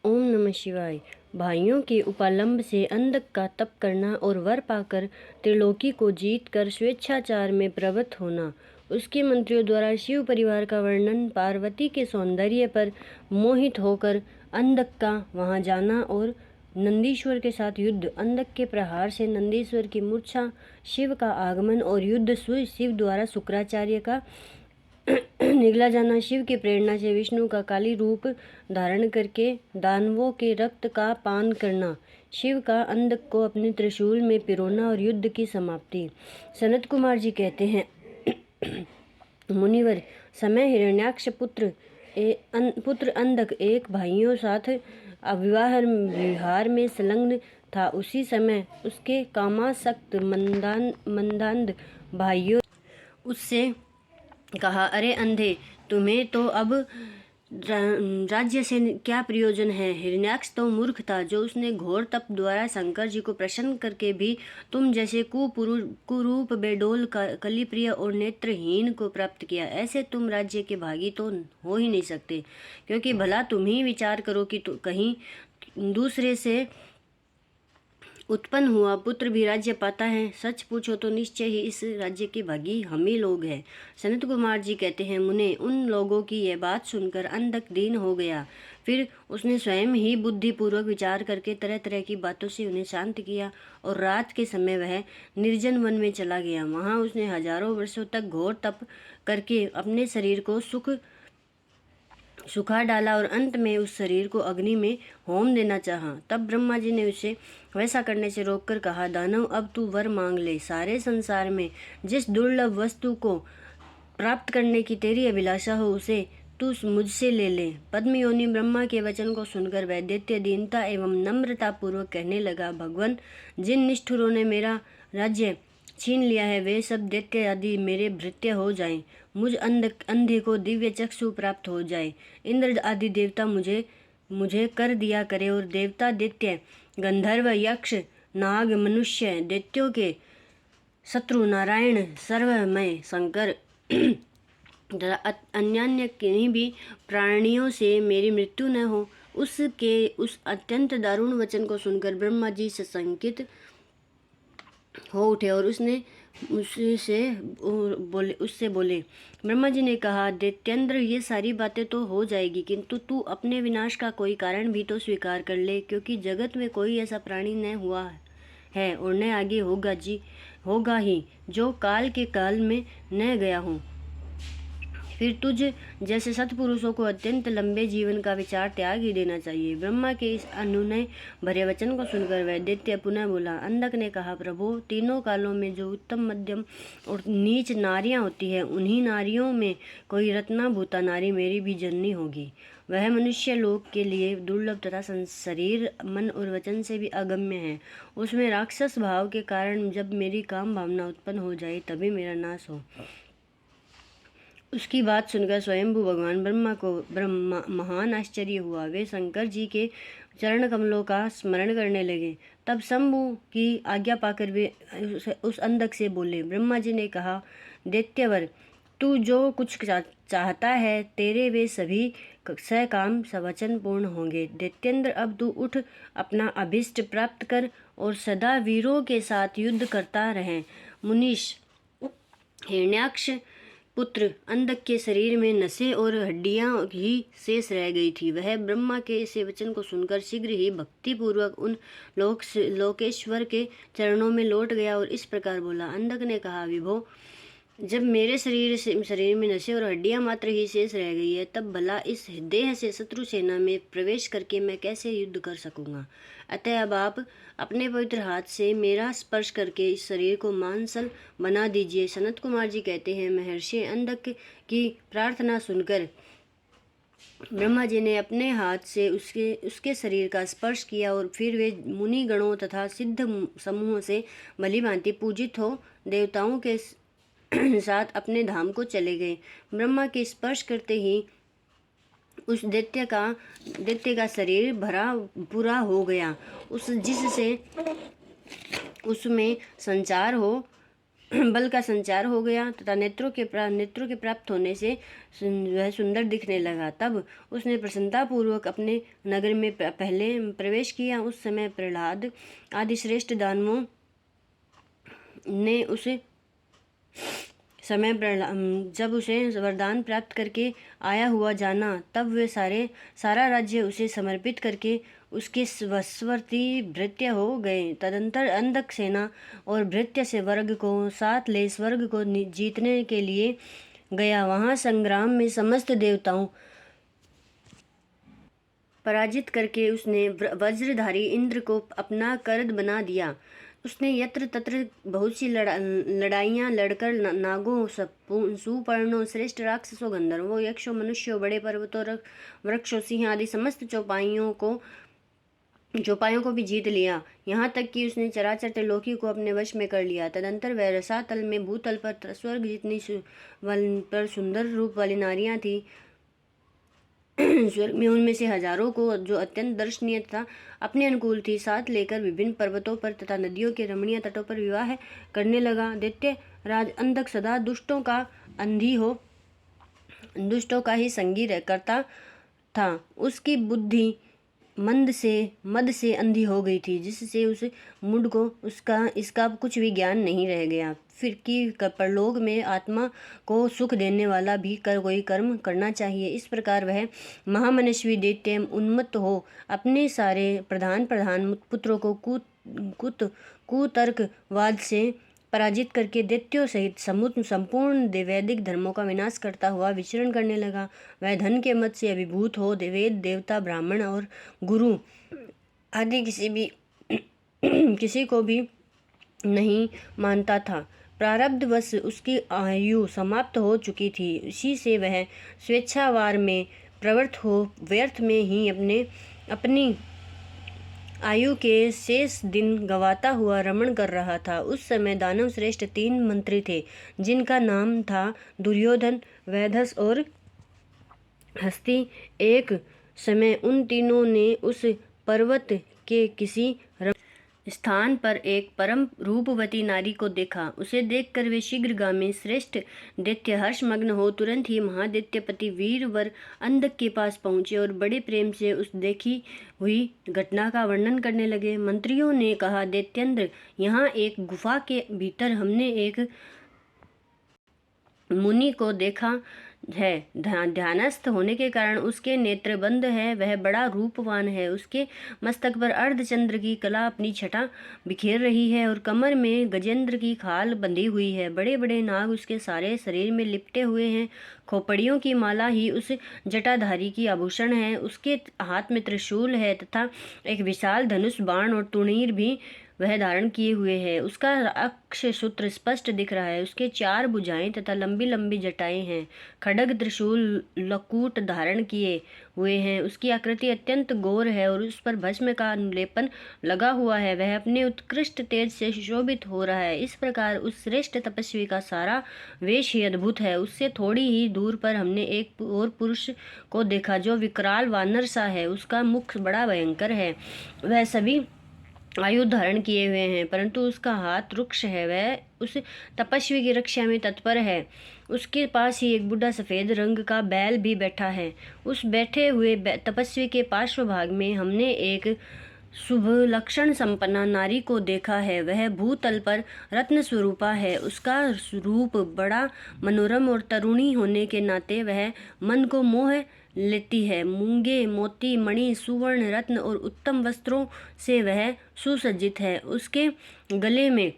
ओम नमः शिवाय। भाइयों के उपालंब से अंधक का तप करना और वर पाकर त्रिलोकी को जीत कर स्वेच्छाचार में प्रवृत्त होना, उसके मंत्रियों द्वारा शिव परिवार का वर्णन, पार्वती के सौंदर्य पर मोहित होकर अंधक का वहां जाना और नंदीश्वर के साथ युद्ध, अंधक के प्रहार से नंदीश्वर की मूर्छा, शिव का आगमन और युद्ध, शिव द्वारा शुक्राचार्य का निगला जाना, शिव की प्रेरणा से विष्णु का काली रूप धारण करके दानवों के रक्त का पान करना, शिव का अंधक को अपने त्रिशूल में पिरोना और युद्ध की समाप्ति। सनत कुमार जी कहते हैं, मुनिवर, समय हिरण्याक्ष पुत्र अंधक एक भाइयों साथ विहार में संलग्न था। उसी समय उसके कामासक्त मंदांध भाइयों उससे कहा, अरे अंधे, तुम्हें तो अब राज्य से क्या प्रयोजन है। हिरण्याक्ष तो मूर्ख था, जो उसने घोर तप द्वारा शंकर जी को प्रसन्न करके भी तुम जैसे कुरूप, बेडोल, कलिप्रिय और नेत्रहीन को प्राप्त किया। ऐसे तुम राज्य के भागी तो हो ही नहीं सकते, क्योंकि भला तुम ही विचार करो कि कहीं दूसरे से उत्पन्न हुआ पुत्र भी राज्य पाता है। सच पूछो तो निश्चय ही इस राज्य के भागी हम ही लोग हैं। सनत कुमार जी कहते हैं, मुने, उन लोगों की यह बात सुनकर अंधक दीन हो गया। फिर उसने स्वयं ही बुद्धिपूर्वक विचार करके तरह तरह की बातों से उन्हें शांत किया और रात के समय वह निर्जन वन में चला गया। वहां उसने हजारों वर्षों तक घोर तप करके अपने शरीर को सुखा डाला और अंत में उस शरीर को अग्नि में होम देना चाहा। तब ब्रह्मा जी ने उसे वैसा करने से रोककर कहा, दानव, अब तू वर मांग ले। सारे संसार में जिस दुर्लभ वस्तु को प्राप्त करने की तेरी अभिलाषा हो, उसे तू मुझसे ले ले। पद्मयोनि ब्रह्मा के वचन को सुनकर वह दैत्य दीनता एवं नम्रता पूर्वक कहने लगा, भगवान, जिन निष्ठुरों ने मेरा राज्य छीन लिया है, वे सब दैत्य आदि मेरे भृत्य हो जाएं। मुझ अंधे को दिव्य चक्षु प्राप्त हो जाए। इंद्र आदि देवता मुझे कर दिया करे और देवता, दैत्य, गंधर्व, यक्ष, नाग, मनुष्य, दैत्यों के शत्रु नारायण, सर्वमय शंकर तथा अन्य किन्हीं भी प्राणियों से मेरी मृत्यु न हो। उस अत्यंत दारुण वचन को सुनकर ब्रह्मा जी सशंकित हो उठे और उससे बोले। ब्रह्मा जी ने कहा, दैत्येंद्र, ये सारी बातें तो हो जाएगी, किंतु तू अपने विनाश का कोई कारण भी तो स्वीकार कर ले, क्योंकि जगत में कोई ऐसा प्राणी न हुआ है और न आगे होगा ही जो काल के काल में न गया हो। फिर तुझ जैसे सत्पुरुषों को अत्यंत लंबे जीवन का विचार त्याग ही देना चाहिए। ब्रह्मा के इस अनुनय भरे वचन को सुनकर वह दैत्य पुनः बोला। अंधक ने कहा, प्रभु, तीनों कालों में जो उत्तम, मध्यम और नीच नारियां होती है, उन्हीं नारियों में कोई रत्नाभूता नारी मेरी भी जननी होगी। वह मनुष्य लोक के लिए दुर्लभ तथा शरीर, मन और वचन से भी अगम्य है। उसमें राक्षस भाव के कारण जब मेरी काम भावना उत्पन्न हो जाए, तभी मेरा नाश हो। उसकी बात सुनकर स्वयंभू भगवान ब्रह्मा को महान आश्चर्य हुआ। वे शंकर जी के चरण कमलों का स्मरण करने लगे। तब शंभु की आज्ञा पाकर वे उस अंधक से बोले। ब्रह्मा जी ने कहा, दैत्यवर, तू जो कुछ चाहता है, तेरे वे सभी सकाम सवचन पूर्ण होंगे। दैत्येंद्र, अब तू उठ, अपना अभिष्ट प्राप्त कर और सदा वीरों के साथ युद्ध करता रहे। मुनीश, हिरण्याक्ष पुत्र अंधक के शरीर में नसें और हड्डियां ही शेष रह गई थी। वह ब्रह्मा के इस वचन को सुनकर शीघ्र ही भक्तिपूर्वक उन लोकेश्वर के चरणों में लौट गया और इस प्रकार बोला। अंधक ने कहा, विभो, जब मेरे शरीर में नसें और हड्डियां मात्र ही शेष रह गई है, तब भला इस देह से शत्रु सेना में प्रवेश करके मैं कैसे युद्ध कर सकूंगा। अतः अब आप अपने पवित्र हाथ से मेरा स्पर्श करके इस शरीर को मांसल बना दीजिए। सनत कुमार जी कहते हैं, महर्षि अंधक की प्रार्थना सुनकर ब्रह्मा जी ने अपने हाथ से उसके शरीर का स्पर्श किया और फिर वे मुनि गणों तथा सिद्ध समूहों से भली भांति पूजित हो देवताओं के साथ अपने धाम को चले गए। ब्रह्मा के स्पर्श करते ही उस दैत्य का शरीर भरा पूरा हो गया, जिससे उसमें संचार हो बल का संचार हो गया तथा नेत्रों के प्राप्त होने से वह सुंदर दिखने लगा। तब उसने प्रसन्नतापूर्वक अपने नगर में पहले प्रवेश किया। उस समय प्रहलाद आदि श्रेष्ठ दानवों ने उसे जब उसे वरदान प्राप्त करके आया हुआ जाना, तब वे सारा राज्य उसे समर्पित करके उसके वशवर्ती भृत्य हो गए। तदंतर अंधक सेना और भृत्य से वर्ग को साथ ले स्वर्ग को जीतने के लिए गया। वहां संग्राम में समस्त देवताओं पराजित करके उसने वज्रधारी इंद्र को अपना करद बना दिया। उसने यत्र तत्र बहुत सी लड़ाइयाँ लड़कर नागों, सुपर्णों, श्रेष्ठ राक्षसों, गंधर्वों, यक्षों, मनुष्यों, बड़े पर्वतों, वृक्षों, सिंह आदि समस्त चौपाइयों को भी जीत लिया। यहाँ तक कि उसने चराचर त्रिलोकी को अपने वश में कर लिया। तदंतर वह रसातल में भूतल पर स्वर्ग जितनी पर सुंदर रूप वाली नारियां थी, स्वर्ग में उनमें से हजारों को जो अत्यंत दर्शनीय तथा अपने अनुकूल थी साथ लेकर विभिन्न पर्वतों पर तथा नदियों के रमणीय तटों पर विवाह करने लगा। दैत्य राज अंधक सदा दुष्टों का ही संगी करता था। उसकी बुद्धि मद से अंधी हो गई थी, जिससे उस मूढ़ को इसका कुछ भी ज्ञान नहीं रह गया। फिर कि परलोक में आत्मा को सुख देने वाला भी कोई कर्म करना चाहिए। इस प्रकार वह महामनस्वी दैत्य उन्मत्त हो अपने सारे प्रधान पुत्रों को कुतर्कवाद से पराजित करके दैत्यों सहित संपूर्ण वैदिक धर्मों का विनाश करता हुआ विचरण करने लगा। वह धन के मत से अभिभूत हो वेद, देवता, ब्राह्मण और गुरु आदि किसी को भी नहीं मानता था। प्रारब्धवश उसकी आयु समाप्त हो चुकी थी। इसी से वह स्वेच्छावार में प्रवृत्त हो व्यर्थ में ही अपनी आयु के शेष दिन गवाता हुआ रमण कर रहा था। उस समय दानव श्रेष्ठ 3 मंत्री थे, जिनका नाम था दुर्योधन, वैधस और हस्ती। एक समय उन तीनों ने उस पर्वत के किसी स्थान पर एक परम रूपवती नारी को देखा। उसे देखकर वे शीघ्रगामी श्रेष्ठ दैत्य हर्षमग्न हो तुरंत ही महादैत्यपति वीरवर अंधक के पास पहुंचे और बड़े प्रेम से उस देखी हुई घटना का वर्णन करने लगे। मंत्रियों ने कहा, दैत्येंद्र, यहाँ एक गुफा के भीतर हमने एक मुनि को देखा है। ध्यानस्थ होने के कारण उसके नेत्र बंद है। वह बड़ा रूपवान है। उसके मस्तक पर अर्धचंद्र की कला अपनी छटा बिखेर रही है और कमर में गजेंद्र की खाल बंधी हुई है। बड़े बड़े नाग उसके सारे शरीर में लिपटे हुए हैं। खोपड़ियों की माला ही उस जटाधारी की आभूषण है। उसके हाथ में त्रिशूल है तथा एक विशाल धनुष, बाण और तुणीर भी वह धारण किए हुए है। उसका अक्ष सूत्र स्पष्ट दिख रहा है। उसके 4 भुजाएं तथा लंबी लंबी जटाएं हैं। खड्ग, त्रिशूल, लकूट धारण किए हुए हैं। उसकी आकृति अत्यंत घोर है और उस पर भस्म का अनुलेपन लगा हुआ है। वह अपने उत्कृष्ट तेज से सुशोभित हो रहा है। इस प्रकार उस श्रेष्ठ तपस्वी का सारा वेश ही अद्भुत है। उससे थोड़ी ही दूर पर हमने एक और पुरुष को देखा जो विकराल वानर सा है। उसका मुख बड़ा भयंकर है। वह सभी आयु धारण किए हुए हैं, परंतु उसका हाथ रुक्ष है। वह उस तपस्वी की रक्षा में तत्पर है। उसके पास ही एक बूढ़ा सफेद रंग का बैल भी बैठा है। उस बैठे हुए तपस्वी के पार्श्व भाग में हमने एक शुभ लक्षण संपन्ना नारी को देखा है। वह भूतल पर रत्न स्वरूपा है। उसका रूप बड़ा मनोरम और तरुणी होने के नाते वह मन को मोह लेती है। मूंगे, मोती, मणि, सुवर्ण, रत्न और उत्तम वस्त्रों से वह सुसज्जित है। उसके गले में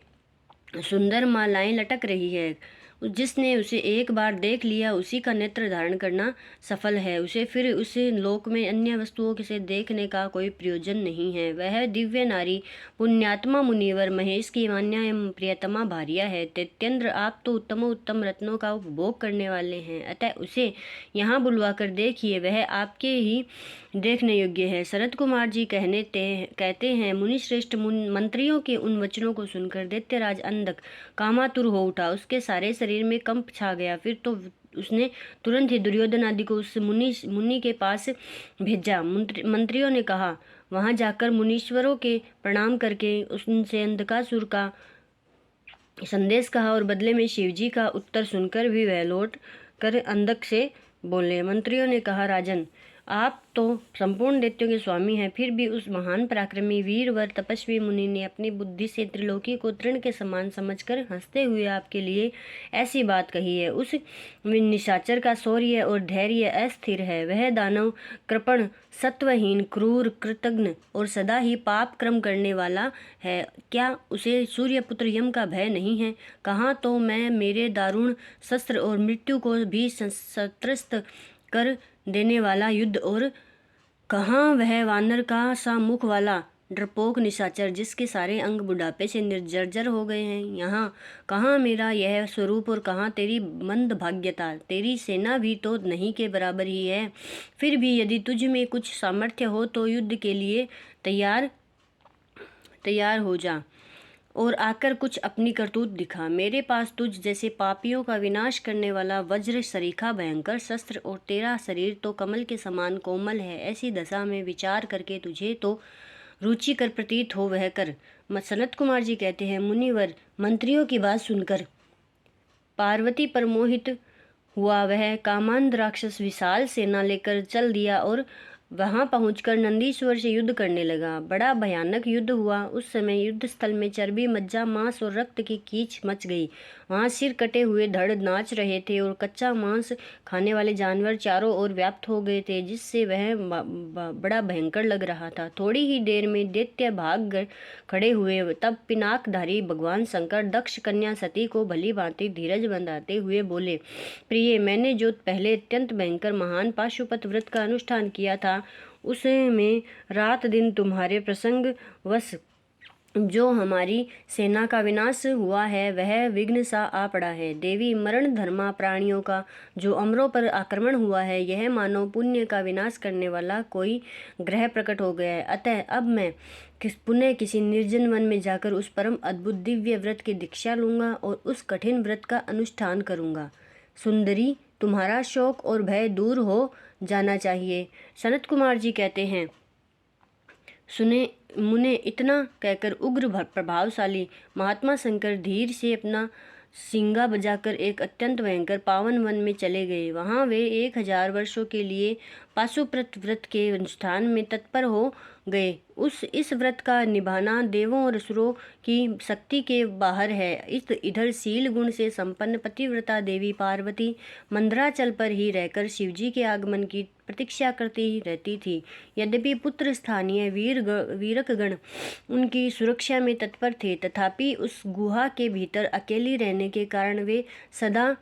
सुंदर मालाएं लटक रही है। जिसने उसे एक बार देख लिया उसी का नेत्र धारण करना सफल है। उसे फिर उस लोक में अन्य वस्तुओं से देखने का कोई प्रयोजन नहीं है। वह दिव्य नारी पुण्यात्मा मुनिवर महेश की मान्या एवं प्रियतमा भार्या है। दैत्येंद्र, आप तो उत्तम रत्नों का उपभोग करने वाले हैं, अतः उसे यहाँ बुलवाकर देखिए। वह आपके ही देखने योग्य है। शरद कुमार जी कहते हैं, मुनि श्रेष्ठ मंत्रियों के उन वचनों को सुनकर दैत्यराज अंधक कामातुर हो उठा। उसके सारे शरीर में कंप छा गया। फिर तो उसने तुरंत ही दुर्योधन आदि को उस मुनि के पास भेजा। मंत्रियों ने कहा, वहां जाकर मुनीश्वरों के प्रणाम करके उनसे अंधकासुर का संदेश कहा और बदले में शिवजी का उत्तर सुनकर भी वह लौट कर अंधक से बोले। मंत्रियों ने कहा, राजन, आप तो संपूर्ण दैत्यों के स्वामी हैं, फिर भी उस महान पराक्रमी वीर वर तपस्वी मुनि ने अपनी बुद्धि से त्रिलोकी को तृण के समान समझकर हंसते हुए आपके लिए ऐसी बात कही है। उस निशाचर का शौर्य और धैर्य अस्थिर है। वह दानव कृपण, सत्वहीन, क्रूर, कृतघ्न और सदा ही पाप कर्म करने वाला है। क्या उसे सूर्यपुत्र यम का भय नहीं है? कहाँ तो मैं मेरे दारुण शस्त्र और मृत्यु को भी संत्रस्त कर देने वाला युद्ध, और कहाँ वह वानर का सा मुख वाला डरपोक निशाचर जिसके सारे अंग बुढ़ापे से निर्जर्जर हो गए हैं। यहाँ कहाँ मेरा यह स्वरूप और कहाँ तेरी मंदभाग्यता? तेरी सेना भी तो नहीं के बराबर ही है। फिर भी यदि तुझ में कुछ सामर्थ्य हो तो युद्ध के लिए तैयार हो जा और आकर कुछ अपनी करतूत दिखा। मेरे पास तुझ जैसे पापियों का विनाश करने वाला वज्र सरीखा भयंकर शस्त्र, और तेरा शरीर तो कमल के समान कोमल है। ऐसी दशा में विचार करके तुझे तो रुचिकर प्रतीत हो वह कर। सनत कुमार जी कहते हैं, मुनिवर मंत्रियों की बात सुनकर पार्वती पर मोहित हुआ वह कामांध राक्षस विशाल सेना लेकर चल दिया और वहां पहुंचकर नंदीश्वर से युद्ध करने लगा। बड़ा भयानक युद्ध हुआ। उस समय युद्ध स्थल में चर्बी, मज्जा, मांस और रक्त की कीच मच गई। वहां सिर कटे हुए धड़ नाच रहे थे और कच्चा मांस खाने वाले जानवर चारों ओर व्याप्त हो गए थे, जिससे वह बड़ा भयंकर लग रहा था। थोड़ी ही देर में दैत्य भाग खड़े हुए। तब पिनाकधारी भगवान शंकर दक्ष कन्या सती को भली भांति धीरज बंधाते हुए बोले, प्रिय, मैंने जो पहले अत्यंत भयंकर महान पाशुपत व्रत का अनुष्ठान किया था, उसमें रात दिन तुम्हारे प्रसंग वश जो हमारी सेना का विनाश हुआ है वह विघ्न सा आ पड़ा है। देवी, मरण धर्मा प्राणियों का जो अमरों पर आक्रमण हुआ है, यह मानव पुण्य का विनाश करने वाला कोई ग्रह प्रकट हो गया है। अतः अब मैं पुनः किसी निर्जन वन में जाकर उस परम अद्भुत दिव्य व्रत की दीक्षा लूंगा और उस कठिन व्रत का अनुष्ठान करूंगा। सुंदरी, तुम्हारा शोक और भय दूर हो जाना चाहिए। सनत कुमार जी कहते हैं, सुने मुने, इतना कहकर उग्र प्रभावशाली महात्मा शंकर धीर से अपना सिंगा बजाकर एक अत्यंत भयंकर पावन वन में चले गए। वहां वे 1000 वर्षों के लिए पाशुपत व्रत के अनुष्ठान में तत्पर हो गए। इस व्रत का निभाना देवों और असुरों की शक्ति के बाहर है। इधर शील गुण से संपन्न पतिव्रता देवी पार्वती मंदराचल पर ही रहकर शिवजी के आगमन की प्रतीक्षा करती रहती थी। यद्यपि पुत्र स्थानीय वीरकगण उनकी सुरक्षा में तत्पर थे, तथापि उस गुहा के भीतर अकेली रहने के कारण वे सदा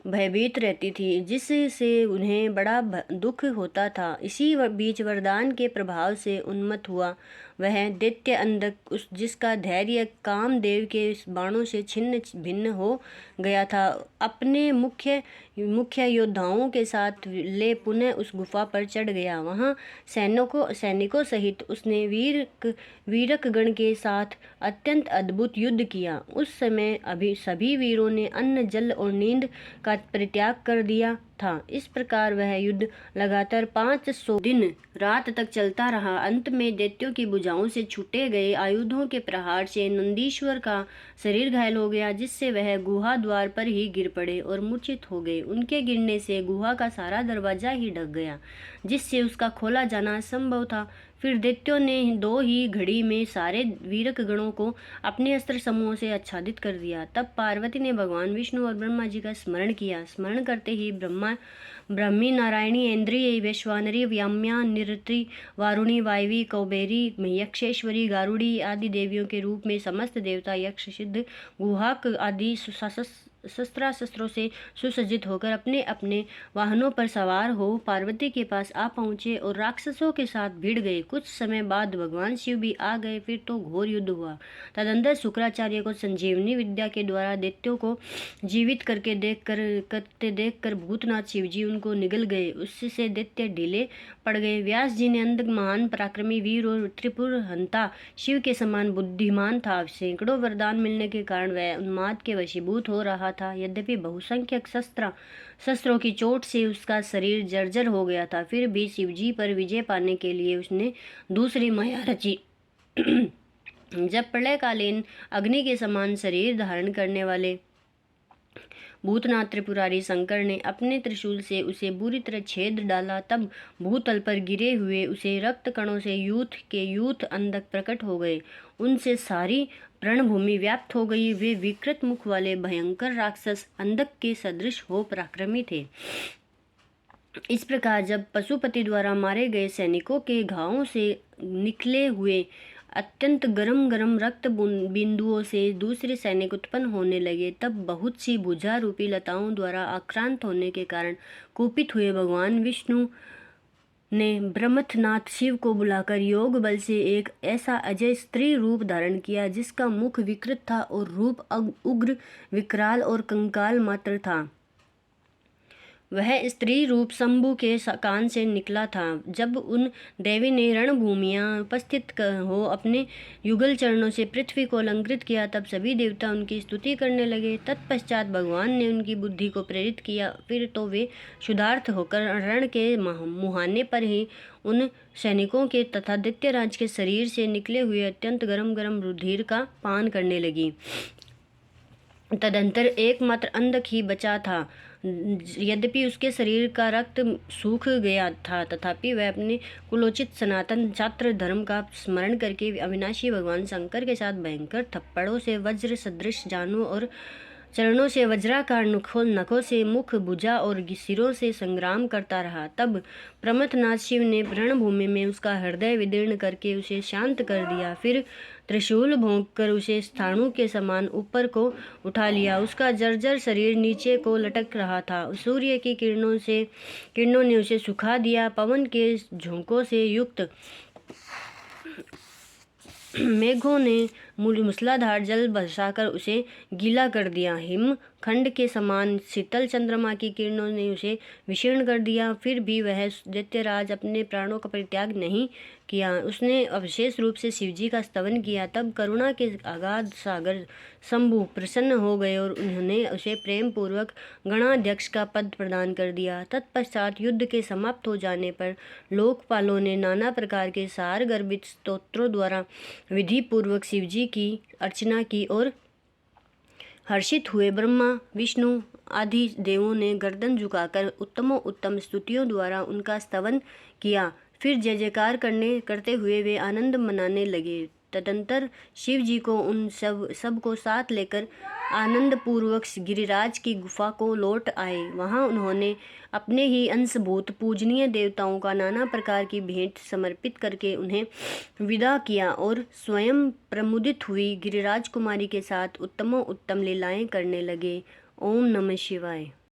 भयभीत रहती थी, जिससे उन्हें बड़ा दुख होता था। इसी बीच वरदान के प्रभाव से उन्मत्त हुआ वह दैत्य अंधक, जिसका धैर्य कामदेव के बाणों से छिन्न भिन्न हो गया था, अपने मुख्य योद्धाओं के साथ ले पुनः उस गुफा पर चढ़ गया। वहां सैनिकों सहित उसने वीरकगण के साथ अत्यंत अद्भुत युद्ध किया। उस समय अभी सभी वीरों ने अन्न, जल और नींद का परित्याग कर दिया था। इस प्रकार वह युद्ध लगातार 500 दिन रात तक चलता रहा। अंत में दैत्यों की भुजाओं से छूटे गए आयुधों के प्रहार से नंदीश्वर का शरीर घायल हो गया, जिससे वह गुहा द्वार पर ही गिर पड़े और मूर्छित हो गए। उनके गिरने से गुहा का सारा दरवाजा ही ढक गया, जिससे उसका खोला जाना असंभव था। फिर दैत्यों ने 2 ही घड़ी में सारे वीरक गणों को अपने अस्त्र समूह से आच्छादित कर दिया। तब पार्वती ने भगवान विष्णु और ब्रह्मा जी का स्मरण किया। स्मरण करते ही ब्राह्मी, नारायणी, इंद्रिय, वैश्वानरी, व्याम्या, निरृति, वारुणी, वायवी, कौबेरी, यक्षेश्वरी, गारुड़ी आदि देवियों के रूप में समस्त देवता, यक्ष, सिद्ध, गुहाक आदि शस्त्रों से सुसज्जित होकर अपने अपने वाहनों पर सवार हो पार्वती के पास आ पहुंचे और राक्षसों के साथ भिड़ गए। कुछ समय बाद भगवान शिव भी आ गए। फिर तो घोर युद्ध हुआ। तदंतर शुक्राचार्य को संजीवनी विद्या के द्वारा दैत्यों को जीवित करते देखकर भूतनाथ शिवजी उनको निगल गए। उससे दैत्य ढीले पड़ गए। व्यास जी ने अंध महान पराक्रमी वीर और त्रिपुर हंता शिव के समान बुद्धिमान था। सैकड़ों वरदान मिलने के कारण वह उन्माद के वशीभूत हो रहा था। यद्यपि बहुसंख्यक शस्त्रों की चोट से उसका शरीर जर्जर हो गया था, फिर भी शिवजी पर विजय पाने के लिए उसने दूसरी माया रची। जब प्रलयकालीन अग्नि के समान शरीर धारण करने वाले भूतनाथ त्रिपुरारी शंकर ने अपने त्रिशूल से उसे बुरी तरह छेद डाला, तब भूतल पर गिरे हुए उसे रक्त कणों से यूथ अंधक प्रकट हो गए। उनसे सारी रणभूमि व्याप्त हो गई। वे विकृत मुख वाले भयंकर राक्षस अंधक के सदृश हो पराक्रमी थे। इस प्रकार जब पशुपति द्वारा मारे गए सैनिकों के घावों से निकले हुए अत्यंत गरम गरम रक्त बिंदुओं से दूसरे सैनिक उत्पन्न होने लगे, तब बहुत सी भुजा रूपी लताओं द्वारा आक्रांत होने के कारण कुपित हुए भगवान विष्णु ने ब्रह्मनाथ शिव को बुलाकर योग बल से एक ऐसा अजय स्त्री रूप धारण किया जिसका मुख विकृत था और रूप उग्र, विकराल और कंकाल मात्र था। वह स्त्री रूप शंभु के कान से निकला था। जब उन देवी ने रणभूमियां उपस्थित हो अपने युगल चरणों से पृथ्वी को अलंकृत किया, तब सभी देवता उनकी स्तुति करने लगे। तत्पश्चात भगवान ने उनकी बुद्धि को प्रेरित किया। फिर तो वे क्षुधार्त होकर रण के मुहाने पर ही उन सैनिकों के तथा दैत्यराज के शरीर से निकले हुए अत्यंत गरम गरम रुधिर का पान करने लगी। तदंतर एकमात्र अंधक ही बचा था। यद्यपि उसके शरीर का रक्त सूख गया था, तथापि वह अपने कुलोचित सनातन छात्र धर्म का स्मरण करके अविनाशी भगवान शंकर के साथ भयंकर थप्पड़ों से वज्र सदृश जानों और चरणों से वज्राकार नखों से मुख, भुजा और सिरों से संग्राम करता रहा। तब प्रमथनाथ शिव ने रणभूमि में उसका हृदय विदीर्ण करके उसे शांत कर दिया। फिर त्रिशूल भोंक कर उसे स्थाणु के समान ऊपर को उठा लिया। उसका जर्जर शरीर नीचे को लटक रहा था। सूर्य की किरणों ने उसे सुखा दिया। पवन के झोंकों से युक्त मेघों ने मूसलाधार जल बरसाकर उसे गीला कर दिया। हिमखंड के समान शीतल चंद्रमा की किरणों ने उसे विशीर्ण कर दिया। फिर भी वह दैत्यराज अपने प्राणों का परित्याग नहीं किया। उसने अविशेष रूप से शिवजी का स्तवन किया। तब करुणा के अगाध सागर शंभु प्रसन्न हो गए और उन्होंने उसे प्रेम पूर्वक गणाध्यक्ष का पद प्रदान कर दिया। तत्पश्चात युद्ध के समाप्त हो जाने पर लोकपालों ने नाना प्रकार के सार गर्भित स्तोत्रों द्वारा विधि पूर्वक शिवजी की अर्चना की और हर्षित हुए ब्रह्मा, विष्णु आदि देवों ने गर्दन झुकाकर उत्तम स्तुतियों द्वारा उनका स्तवन किया। फिर जय जयकार करते हुए वे आनंद मनाने लगे। तदंतर शिव जी को उन सब को साथ लेकर आनंद पूर्वक गिरिराज की गुफा को लौट आए। वहां उन्होंने अपने ही अंशभूत पूजनीय देवताओं का नाना प्रकार की भेंट समर्पित करके उन्हें विदा किया और स्वयं प्रमुदित हुई गिरिराज कुमारी के साथ उत्तम लीलाएं करने लगे। ओम नमः शिवाय।